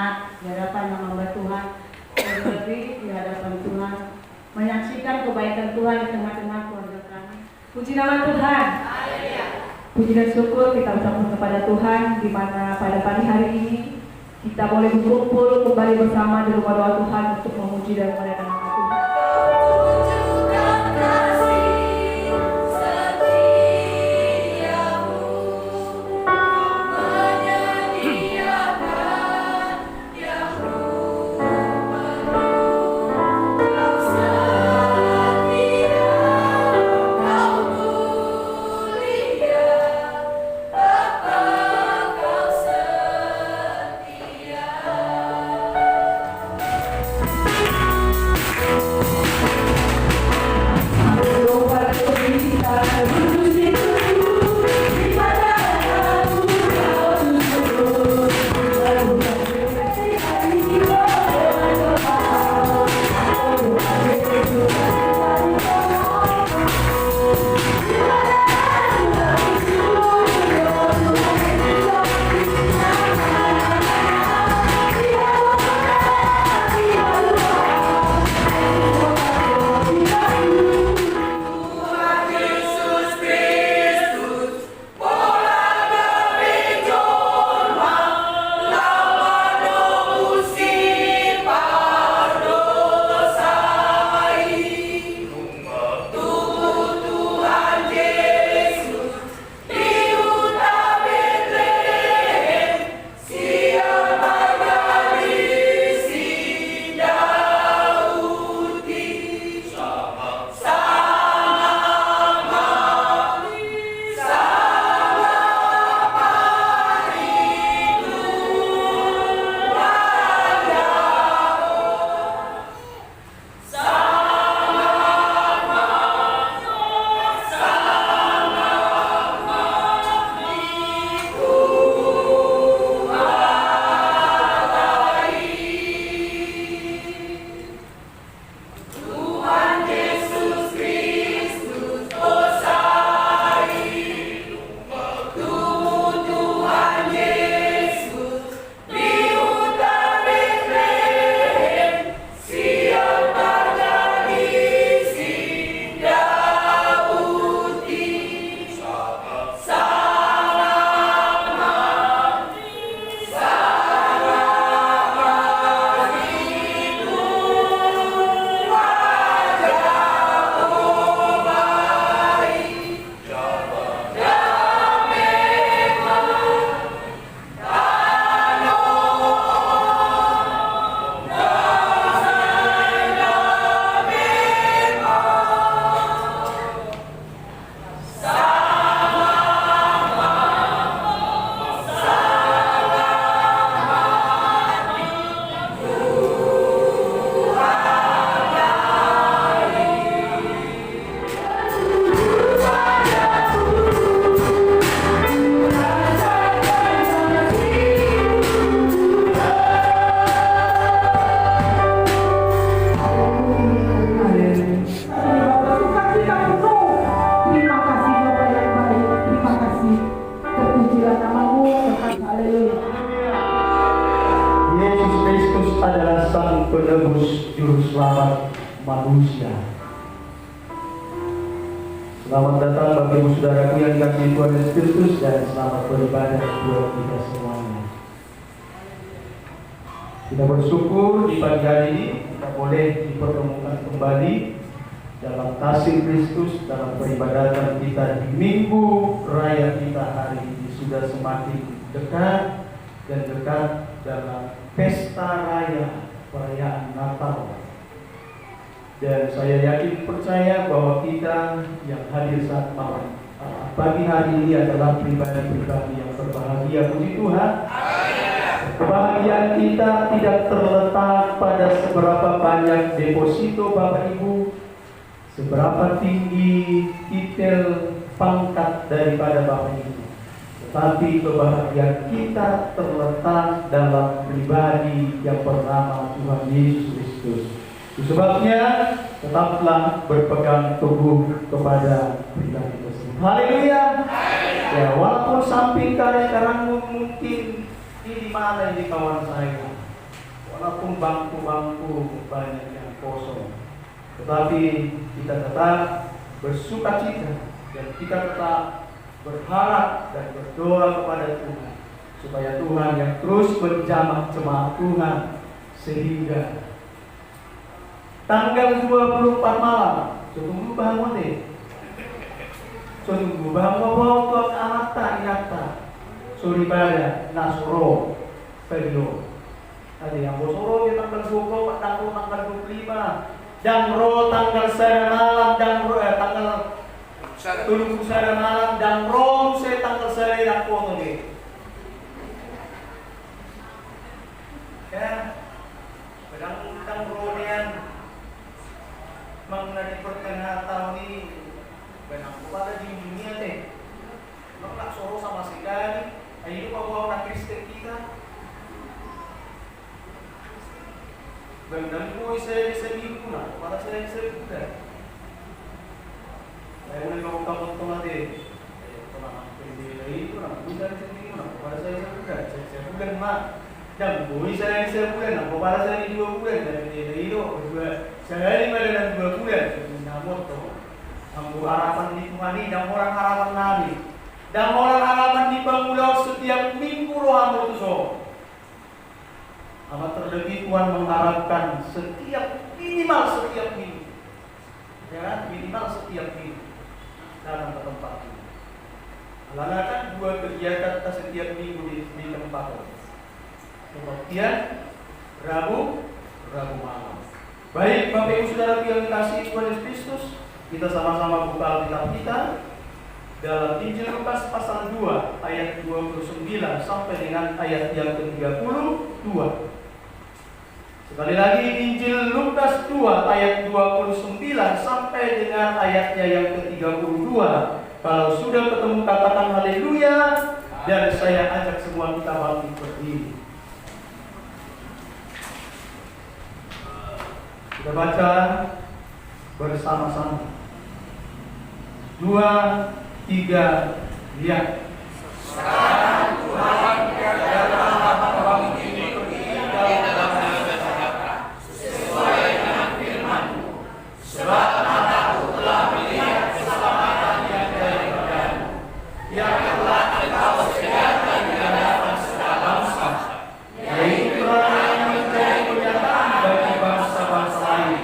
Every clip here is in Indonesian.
taat di hadapan nama Tuhan, terlebih di hadapan Tuhan, menyaksikan kebaikan Tuhan di tengah-tengah keluarga kami. Puji nama Tuhan. Puji dan syukur kita ucapkan kepada Tuhan di mana pada pagi hari ini kita boleh berkumpul kembali bersama di rumah doa Tuhan untuk memuji dan memuliakan nama Tuhan. Selamat datang Bapak Ibu Saudaraku yang dikasihi Tuhan Yesus Kristus, dan selamat beribadah buat kita semuanya. Kita bersyukur di pagi hari ini kita boleh dipertemukan kembali dalam kasih Kristus, dalam peribadatan kita di Minggu Raya kita hari ini sudah semakin dekat dan dekat dalam pesta raya perayaan Natal. Dan saya yakin percaya bahwa kita yang hadir saat malam pagi hari ini adalah pribadi-pribadi yang berbahagia. Puji Tuhan. Kebahagiaan kita tidak terletak pada seberapa banyak deposito Bapak Ibu, seberapa tinggi titel pangkat daripada Bapak Ibu, tetapi kebahagiaan kita terletak dalam pribadi yang bernama Tuhan Yesus Kristus. Sebabnya tetaplah berpegang teguh kepada pribadi tersebut. Haleluya. Ya, walaupun samping sekarang mungkin ini di mana ini kawan saya. pun bangku-bangku banyak yang kosong. Tetapi kita tetap bersuka cita dan kita tetap berharap dan berdoa kepada Tuhan supaya Tuhan yang terus berjamaah jemaat Tuhan sehingga tanggal 24 malam tunggu bangun deh. Tunggu bangun waktu anata inata suribaya nasoro perio. Ada yang bosoro di tanggal 20, tanggal 25. Dan roh tanggal saya malam dan roh tanggal tulung saya malam dan roh saya tanggal saya yang kono deh. Ya, pedang rohnya mengenai pertengahan tahun ini, benang kepada di dunia deh. Mengelak soro sama sekali. Ayo bawa orang Kristen kita. Bang boy saya bisa minggu lah, para saya bisa bukan. Saya mulai ngomong kamu nanti, teman pendiri itu nak bukan sendiri nak, para saya bisa bukan, saya bukan mak. Dan boy saya bisa bukan, nak para saya 2 bulan dan pendiri itu saya 5 dan 2 bulan. Namun tu, ambu harapan di Tuhan ini dan orang harapan Nabi, dan orang harapan di Bangulau setiap minggu roh ambu tu so. Amat terlebih Tuhan mengharapkan minimal setiap minggu, ya minimal setiap minggu dalam tempat ini. Alangkah 2 kegiatan setiap minggu di tempat ini. Kemudian Rabu malam. Baik Bapak Ibu Saudara yang dikasihi Tuhan Yesus Kristus, kita sama-sama buka Alkitab kita dalam Injil Lukas pasal 2 ayat 29 sampai dengan ayat yang ke-32. Sekali lagi Injil Lukas 2 ayat 29 sampai dengan ayatnya yang ke-32. Kalau sudah ketemu katakan haleluya, dan saya ajak semua kita bangkit berdiri. Kita baca bersama-sama. 2, 3, lihat. Sekarang Tuhan biarlah hamba-Mu ini pergi dalam sesuai dengan firman-Mu, sebab mataku telah melihat keselamatan yang daripada-Mu, yang telah Engkau sediakan di hadapan segala bangsa, yaitu terang yang menjadi penyataan bagi bangsa-bangsa lain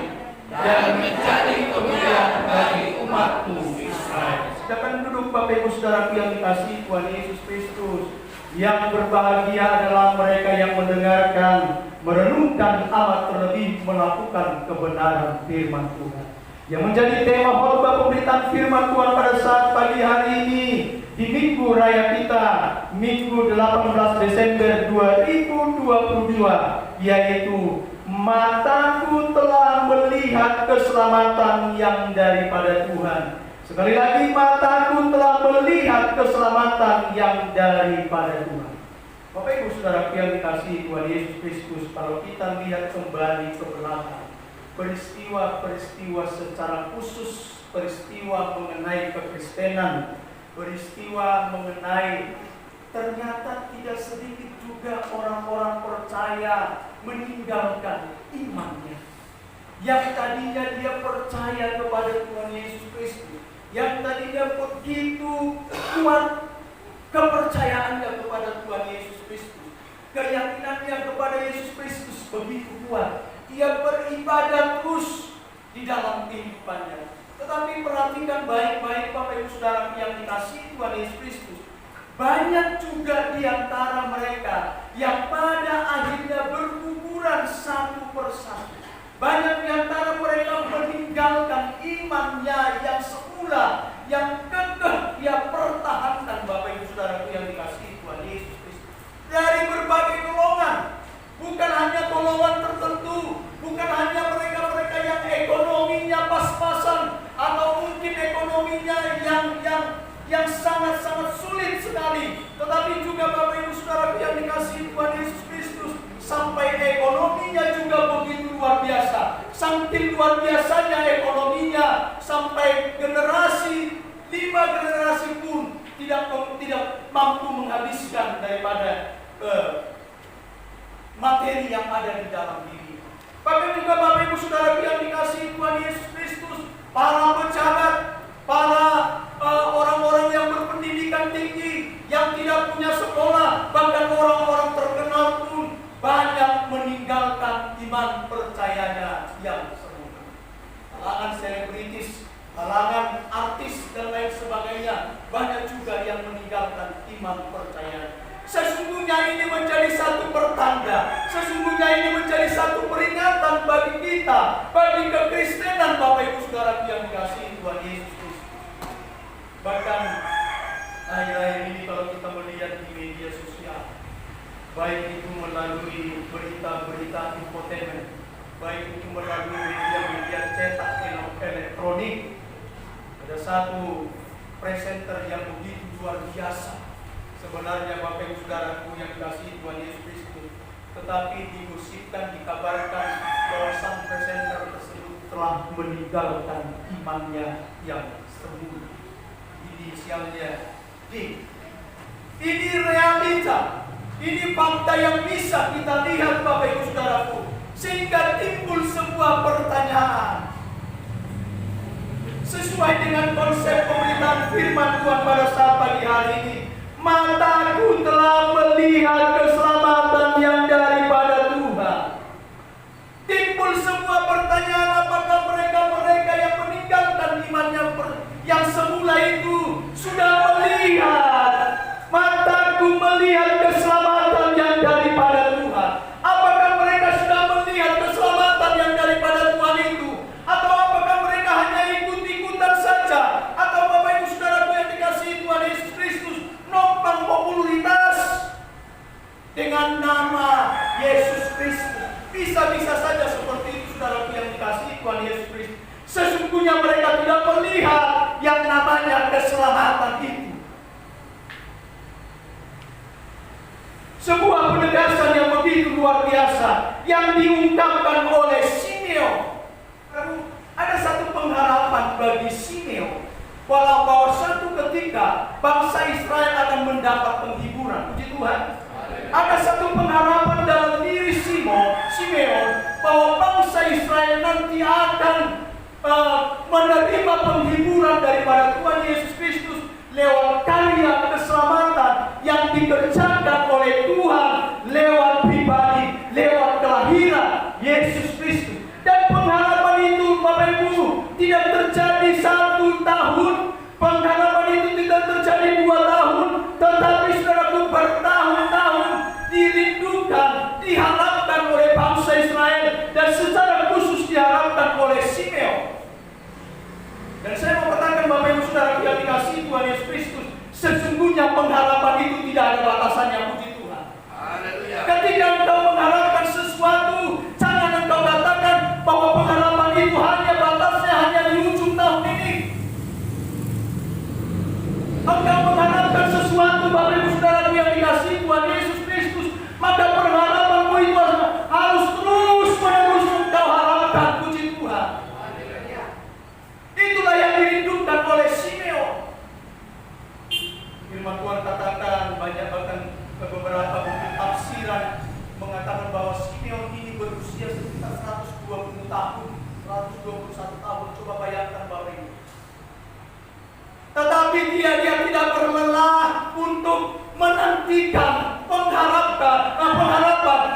dan menjadi kemuliaan bagi umat-Mu Israel. Silakan duduk Bapak Ibu Saudara yang dikasihi Tuhan Yesus Kristus. Yang berbahagia adalah mereka yang mendengarkan, merenungkan, amat terlebih melakukan kebenaran firman Tuhan. Yang menjadi tema khotbah pemberitaan firman Tuhan pada saat pagi hari ini di Minggu Raya kita, Minggu 18 Desember 2022, yaitu mataku telah melihat keselamatan yang daripada Tuhan. Sekali lagi, mataku telah melihat keselamatan yang daripada Tuhan. Bapak Ibu Saudara yang dikasihi Tuhan Yesus Kristus, kalau kita lihat kembali ke belakang, peristiwa-peristiwa secara khusus, peristiwa mengenai kekristenan, peristiwa mengenai ternyata tidak sedikit juga orang-orang percaya meninggalkan imannya. Yang tadinya dia percaya kepada Tuhan Yesus Kristus, yang tadinya begitu kuat kepercayaannya kepada Tuhan Yesus Kristus, keyakinannya kepada Yesus Kristus begitu kuat, ia beribadah terus di dalam kehidupannya. Tetapi perhatikan baik-baik Bapak Ibu Saudara yang dikasihi Tuhan Yesus Kristus, banyak juga di antara mereka yang pada akhirnya berguguran satu persatu. Banyak di antara mereka meninggalkan imannya yang semula, yang kekeh dia pertahankan Bapak Ibu Saudara yang dikasihi Tuhan Yesus Kristus. Dari berbagai golongan, bukan hanya golongan tertentu, bukan hanya mereka-mereka yang ekonominya pas-pasan atau mungkin ekonominya yang sangat-sangat sulit sekali, tetapi juga Bapak Ibu Saudara yang dikasihi Tuhan Yesus Kristus, sampai ekonominya juga begitu luar biasa. Saking luar biasanya ekonominya, sampai 5 generasi pun tidak mampu menghabiskan daripada materi yang ada di dalam diri. Bahkan juga Bapak Ibu Saudara yang dikasihi Tuhan Yesus Kristus, para pejabat, para orang-orang yang berpendidikan tinggi, yang tidak punya sekolah, bahkan orang-orang terkenal pun banyak meninggalkan iman percayanya yang sempurna. Kalangan selebritis, kalangan artis dan lain sebagainya, banyak juga yang meninggalkan iman percayanya. Sesungguhnya ini menjadi satu pertanda, sesungguhnya ini menjadi satu peringatan bagi kita, bagi kekristenan Bapak Ibu Saudara yang dikasihi Tuhan Yesus Kristus. Bahkan akhir-akhir ini kalau kita melihat di media sosial, baik itu melalui berita-berita infotainment, baik itu melalui media-media cetak elektronik, ada satu presenter yang begitu luar biasa. Sebenarnya Bapak Ibu Saudaraku yang dikasihi Tuhan Yesus Kristus, tetapi digosipkan, dikabarkan bahwa sang presenter tersebut telah meninggalkan imannya yang sempurna. Inisialnya D. Ini realita, ini fakta yang bisa kita lihat Bapak Ibu Saudaraku, sehingga timbul sebuah pertanyaan. Sesuai dengan konsep pemberitaan firman Tuhan pada saat pagi hari ini, mataku telah melihat keselamatan yang daripada Tuhan. Timbul sebuah pertanyaan, apakah mereka yang meninggalkan imannya yang semula itu sudah melihat, mataku melihat keselamatan yang daripada Tuhan? Apakah mereka sudah melihat keselamatan yang daripada Tuhan itu? Atau apakah mereka hanya ikut-ikutan saja? Atau Bapak Ibu Saudaraku yang dikasihi Tuhan Yesus Kristus, nompang popularitas dengan nama Yesus Kristus? Bisa-bisa saja seperti itu saudaraku yang dikasihi Tuhan Yesus Kristus. Sesungguhnya mereka tidak melihat yang namanya keselamatan itu. Sebuah penegasan yang begitu luar biasa yang diungkapkan oleh Simeon. Ada satu pengharapan bagi Simeon, bahwa suatu ketika bangsa Israel akan mendapat penghiburan. Puji Tuhan. Ada satu pengharapan dalam diri Simeon bahwa bangsa Israel nanti akan menerima penghiburan daripada Tuhan Yesus Kristus lewat karya keselamatan yang dikerjakan oleh Tuhan lewat pribadi, lewat kelahiran Yesus Kristus. Dan pengharapan itu Bapak Ibu tidak terjadi 1 tahun, pengharapan itu tidak terjadi 2 tahun, tetapi saudaraku bertahun-tahun dirindukan, diharapkan oleh bangsa Israel, dan secara khusus diharapkan oleh Simeon. Dan saya mau katakan Bapak Ibu Saudara yang dikasihi Tuhan Yesus Kristus, sesungguhnya pengharapan itu tidak ada batasannya. Puji Tuhan. Haleluya. Ketika engkau mengharapkan sesuatu, jangan engkau katakan bahwa pengharapan itu hanya batasnya hanya di ujung tahun ini. Engkau mengharapkan sesuatu Bapak Ibu Saudara yang dikasihi Tuhan Yesus Kristus, maka pengharapanmu itu harus terus-menerus engkau harapkan. Puji Tuhan. Itulah yang dirindukan oleh Simeon. Firman Tuhan katakan, banyak bahkan beberapa buku tafsiran mengatakan bahwa Simeon ini berusia sekitar 120 tahun, 121 tahun. Coba bayangkan Bapak Ibu. Tetapi dia tidak berlelah untuk menantikan pengharapan,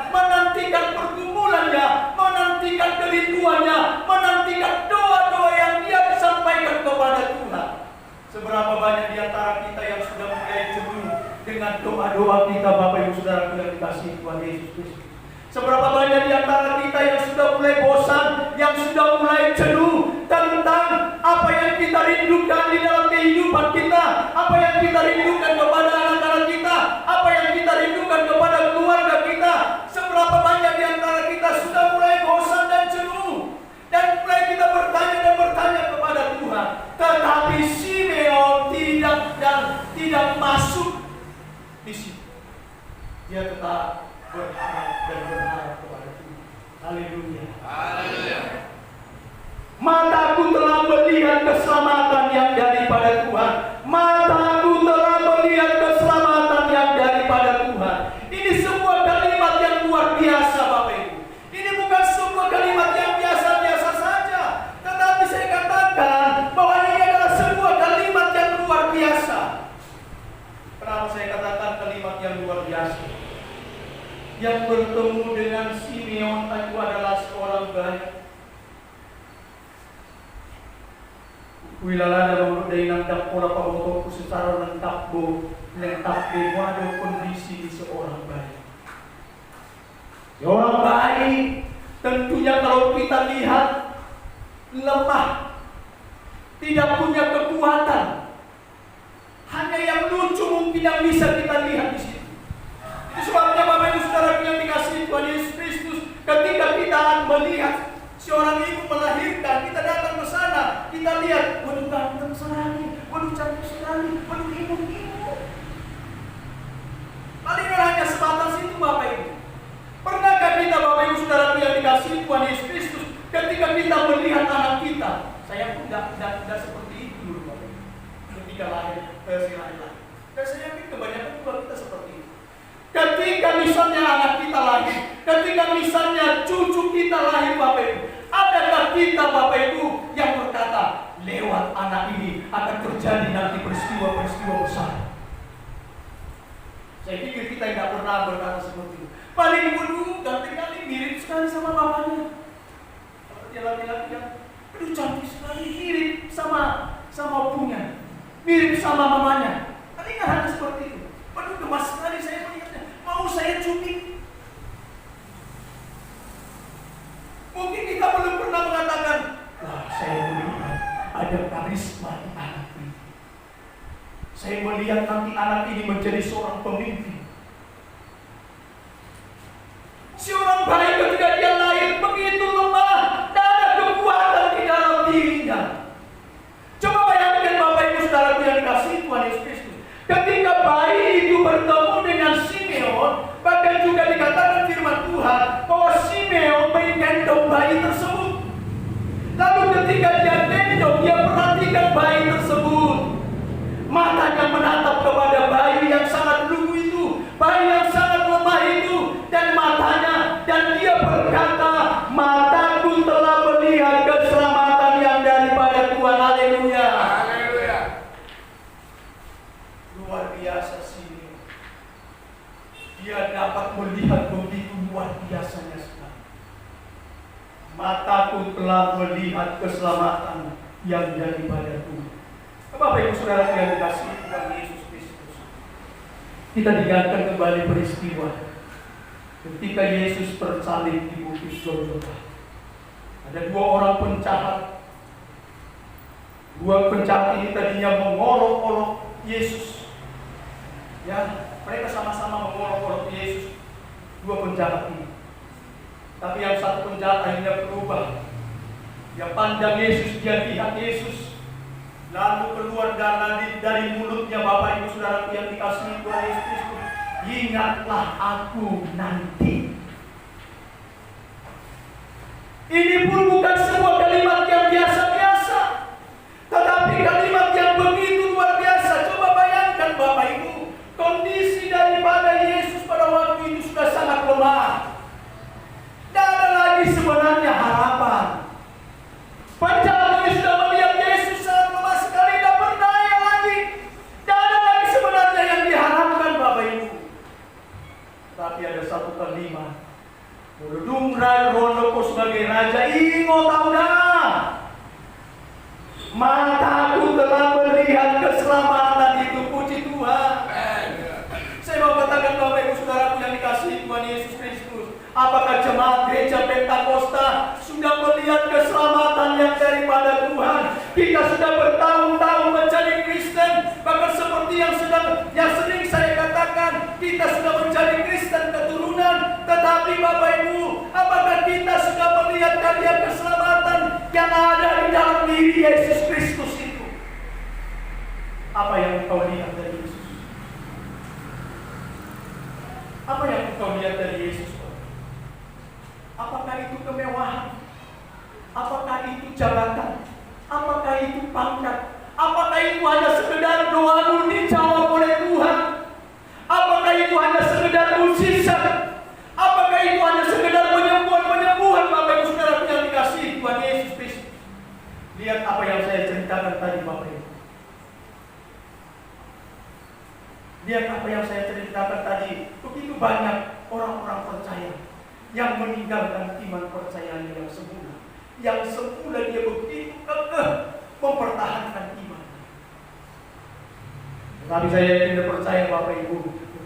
menantikan pergumulannya, menantikan kerinduannya, menantikan doa-doa yang dia sampaikan kepada Tuhan. Seberapa banyak di antara kita yang sudah mulai jenuh dengan doa-doa kita Bapak Ibu Saudara yang dikasihi Tuhan Yesus Kristus. Seberapa banyak di antara kita yang sudah mulai bosan, yang sudah mulai jenuh tentang apa yang kita rindukan di dalam kehidupan kita, apa yang kita rindukan kepada anak-anak kita, apa yang kita rindukan kepada keluarga kita. Seberapa banyak di antara kita sudah mulai bosan dan jenuh, dan mulai kita bertanya kepada Tuhan. Tetapi Simeon tidak masuk di situ. Dia tetap berharap dan berharap kepada Tuhan. Haleluya. Haleluya. Mataku telah melihat keselamatan yang daripada Tuhan. Mataku telah melihat keselamatan yang daripada Tuhan. Ini sebuah kalimat yang luar biasa. Wilalada mengudai nangdak pola pabotokku secara lengkap ada kondisi di seorang bayi. Seorang bayi tentunya kalau kita lihat lemah, tidak punya kekuatan. Hanya yang lucu mungkin yang bisa kita lihat di situ. Itu sebabnya Bapak Ibu Saudara yang dikasihi Tuhan Yesus Kristus, ketika kita melihat seorang ibu melahirkan, kita datang ke sana, kita lihat, waduh ganteng sekali, waduh cantik sekali, waduh ibu. Paling hanya sebatas itu Bapak Ibu. Pernahkah kita Bapak Ibu Saudara yang dikasihi Tuhan Yesus Kristus, ketika kita melihat anak kita, saya pun tidak seperti itu dulu Bapak Ibu. Ketika lahir, dan saya yakin kebanyakan juga kita seperti itu. Ketika misalnya anak kita lahir, ketika misalnya cucu kita lahir Bapak Ibu, adakah kita Bapak Ibu yang berkata, lewat anak ini akan terjadi nanti peristiwa-peristiwa besar? Saya pikir kita tidak pernah berkata seperti itu. Paling dulu ganteng kali, mirip sekali sama bapaknya. Dia laki-laki yang aduh cantik sekali, mirip sama punya, mirip sama mamanya. Paling hanya seperti itu. Aduh gemas sekali saya melihatnya, mau saya cubit. Mungkin kita belum pernah mengatakan, wah saya melihat ada karisma di anak ini. Saya melihat nanti anak ini menjadi seorang pemimpin. Seorang bayi ketika dia lahir begitu lemah, tidak ada kekuatan di dalam dirinya. Coba bayangkan Bapak Ibu Saudara yang dikasihi Tuhan Yesus Kristus, ketika bayi itu bertemu dengan Simeon, bahkan juga dikatakan firman Tuhan bahwa Simeon menggendong bayi tersebut. Lalu ketika dia gendong, dia perhatikan bayi tersebut. Matanya menatap kepada bayi yang sangat lugu itu, bayi yang sangat lemah itu, dan matanya, dan dia berkata, mataku telah melihat keselamatan yang daripada Tuhan. Haleluya. Haleluya. Luar biasa sih. Dia dapat melihat begitu luar biasanya sekali. Mataku telah melihat keselamatan yang daripada Tuhan. Bapak Ibu Saudara yang dikasihi Tuhan Yesus Kristus, kita diingatkan kembali peristiwa ketika Yesus tersalib di bukit Golgota. Ada dua orang penjahat. Dua penjahat ini tadinya mengolok-olok Yesus. Ya, mereka sama-sama mengolok-olok Yesus. Dua penjahat ini. Tapi yang satu penjahat akhirnya berubah. Dia pandang Yesus, dia lihat Yesus. Lalu keluar dari mulutnya Bapak Ibu Saudara yang dikasihi Tuhan Yesus Kristus, ingatlah aku nanti. Ini pun bukan sebuah kalimat yang biasa-biasa, tetapi kalimat yang begitu luar biasa. Coba bayangkan Bapak Ibu, kondisi daripada Yesus pada waktu itu sudah sangat lemah. Tidak ada lagi sebenarnya harapan. Penjahat ini sudah melihat Yesus sangat lemah sekali, tidak berdaya lagi. Tidak ada lagi sebenarnya yang diharapkan Bapak Ibu. Tapi ada satu kalimat, Murudung Rondoko sebagai raja, ingo tahu dah. Mataku telah melihat keselamatan itu, puji Tuhan. Saya mau katakan Bapak Ibu Saudaraku yang dikasihi Tuhan Yesus Kristus, apakah jemaat gereja Pentakosta sudah melihat keselamatan yang daripada Tuhan? Kita sudah bertahun-tahun menjadi Kristen, bahkan seperti yang sering saya katakan, kita sudah menjadi Kristen keturunan. Tetapi Bapak Ibu, apakah kita sudah melihat karya keselamatan yang ada di dalam diri Yesus Kristus itu? Apa yang engkau lihat dari Yesus? Apa yang engkau lihat dari Yesus? Apakah itu kemewahan? Apakah itu jabatan? Apakah itu pangkat? Apakah itu hanya sekedar doamu dijawab oleh Tuhan? Apakah itu hanya sekedar mukjizat? Apakah itu hanya sekedar penyembuhan Bapak Ibu Saudara yang dikasihi Tuhan Yesus Kristus? Lihat apa yang saya ceritakan tadi Bapak Ibu. Lihat apa yang saya ceritakan tadi. Begitu banyak orang-orang percaya yang meninggalkan iman percayaan yang semula. Yang semula dia begitu kekeh mempertahankan iman. Tapi saya yakin dan percaya Bapak Ibu,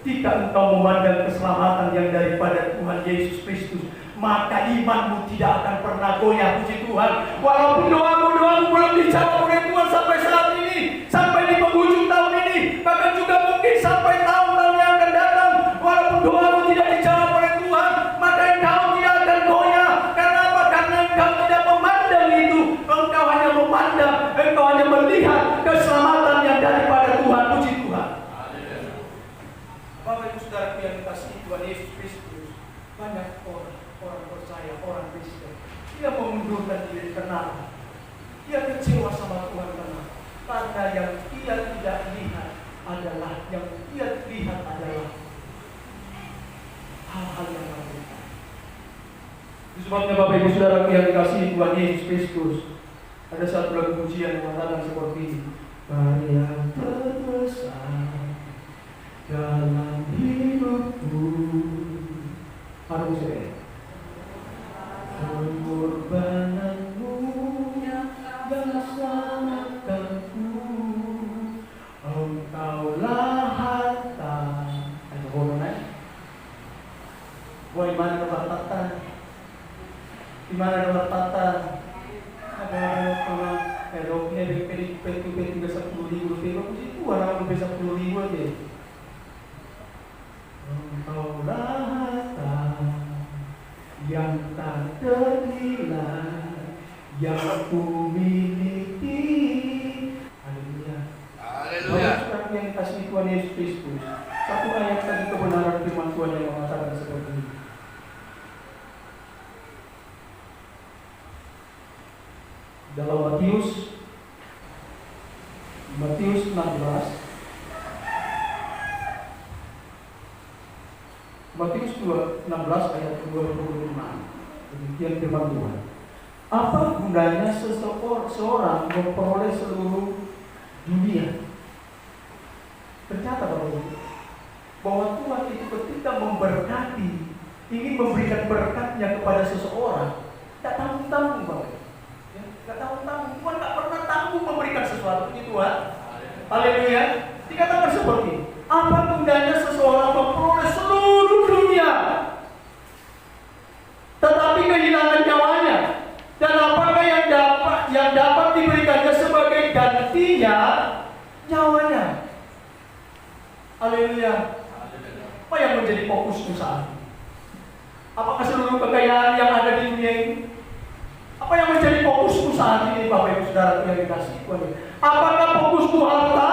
ketika engkau memandang keselamatan yang daripada Tuhan Yesus Kristus, maka imanmu tidak akan pernah goyah. Puji Tuhan. Walaupun doamu belum dijawab oleh Tuhan sampai saat ini, sampai di penghujung tahun ini, bahkan juga mungkin sampai tahun-tahun yang akan datang, walaupun doamu tidak dijawab oleh Tuhan, maka engkau tidak akan goyah. Karena apa? Karena engkau tidak memandang itu. Engkau hanya memandang, engkau hanya melihat keselamatan yang daripada Tuhan. Puji Tuhan. Bapak Ibu Saudara yang dikasihi Tuhan Yesus Kristus, banyak orang percaya, orang Kristen, dia mengundurkan diri. Kenapa? Dia kecewa sama Tuhan. Kenapa? Karena yang dia tidak lihat adalah hal-hal yang berbeda. Itu sebabnya Bapak Ibu Saudara yang dikasihi Tuhan Yesus Kristus, ada satu lagu pujian yang mengatakan seperti ini: karya terbesar dalam hidupku, harus saya pengorbananmu yang selamatkanku, engkaulah harta. Ayo boleh. Boy, mana tempat tata? Di mana tempat tata? Ada orang eroknya dari PDP 10.000 rupiah. Puji Tuhan, aku bisa 10.000 aja. Engkaulah harta yang tak ternilai yang ku miliki. Haleluya. Haleluya. Sekarang yang dikasihi Tuhan Yesus Kristus, satu ayat tadi kebenaran firman Tuhan yang mengatakan seperti ini. Dalam Matius 16 ayat 25. Demikian firman Tuhan. Apa gunanya seseorang memperoleh seluruh dunia? Ternyata bahwa Tuhan itu ketika memberkati, ingin memberikan berkatnya kepada seseorang, tak tanggung-tanggung Bapak. Ya, tak tanggung-tanggung. Tuhan tak pernah tanggung memberikan sesuatu. Puji Tuhan. Haleluya. Dikatakan seperti ini. Apa gunanya seseorang memperoleh seluruh dunia, tetapi kehilangan nyawanya? Dan apakah yang dapat diberikannya sebagai gantinya nyawanya? Haleluya. Apa yang menjadi fokusmu saat ini? Apakah seluruh kekayaan yang ada di dunia ini? Apa yang menjadi fokusmu saat ini, Bapak Ibu Saudara yang dikasihi Tuhan? Apakah fokusmu harta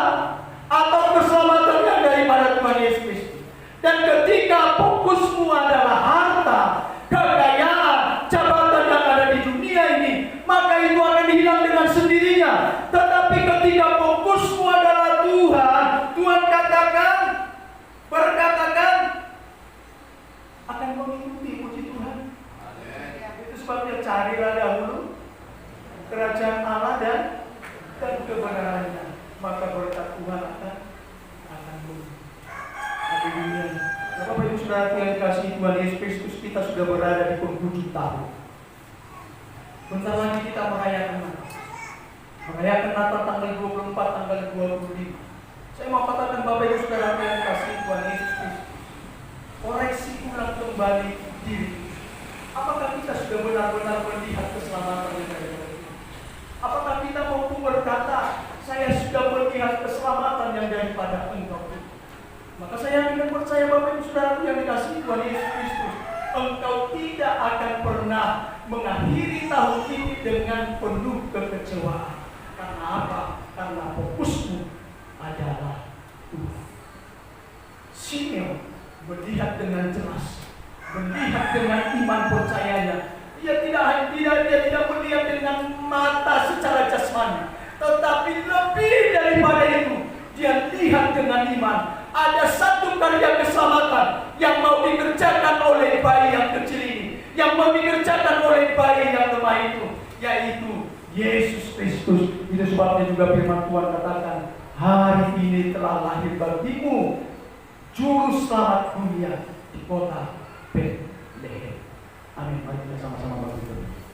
atau keselamatan yang daripada Tuhan Yesus Kristus? Dan ketika fokusmu adalah harta, kekayaan, jabatan yang ada di dunia ini, maka itu akan hilang dengan sendirinya. Tetapi ketika fokusmu adalah Tuhan, Tuhan berkatakan akan mengikuti. Puji Tuhan. Itu sebabnya carilah dahulu kerajaan Allah dan kebenarannya, maka berkat Tuhan akan dunia. Bapak Ibu Saudara yang dikasihi Tuhan Yesus Kristus, kita sudah berada di penghujung tahun. Bentar lagi kita merayakan Natal tanggal 24, tanggal 25. Saya mau katakan Bapak Ibu Saudara yang dikasihi Tuhan Yesus Kristus, koreksi ulang kembali diri. Apakah kita sudah benar-benar melihat keselamatan yang ada? Apakah kita mampu berkata, saya sudah melihat keselamatan yang daripada Engkau? Maka saya ingin percaya Bapak Ibu Saudara yang dikasihi Tuhan Yesus Kristus, engkau tidak akan pernah mengakhiri tahun ini dengan penuh kekecewaan. Karena apa? Karena fokusmu adalah Tuhan. Simeon melihat dengan jelas, melihat dengan iman percayanya. Dia tidak melihat dengan mata secara jasmani, tetapi lebih daripada itu, dia lihat dengan iman. Ada satu karya keselamatan yang mau dikerjakan oleh bayi yang kecil ini, yang mau dikerjakan oleh bayi yang lemah itu, yaitu Yesus Kristus. Itu sebabnya juga firman Tuhan katakan, hari ini telah lahir bagimu Juru Selamat dunia di kota Betlehem. Amin. Mari kita sama-sama berdoa.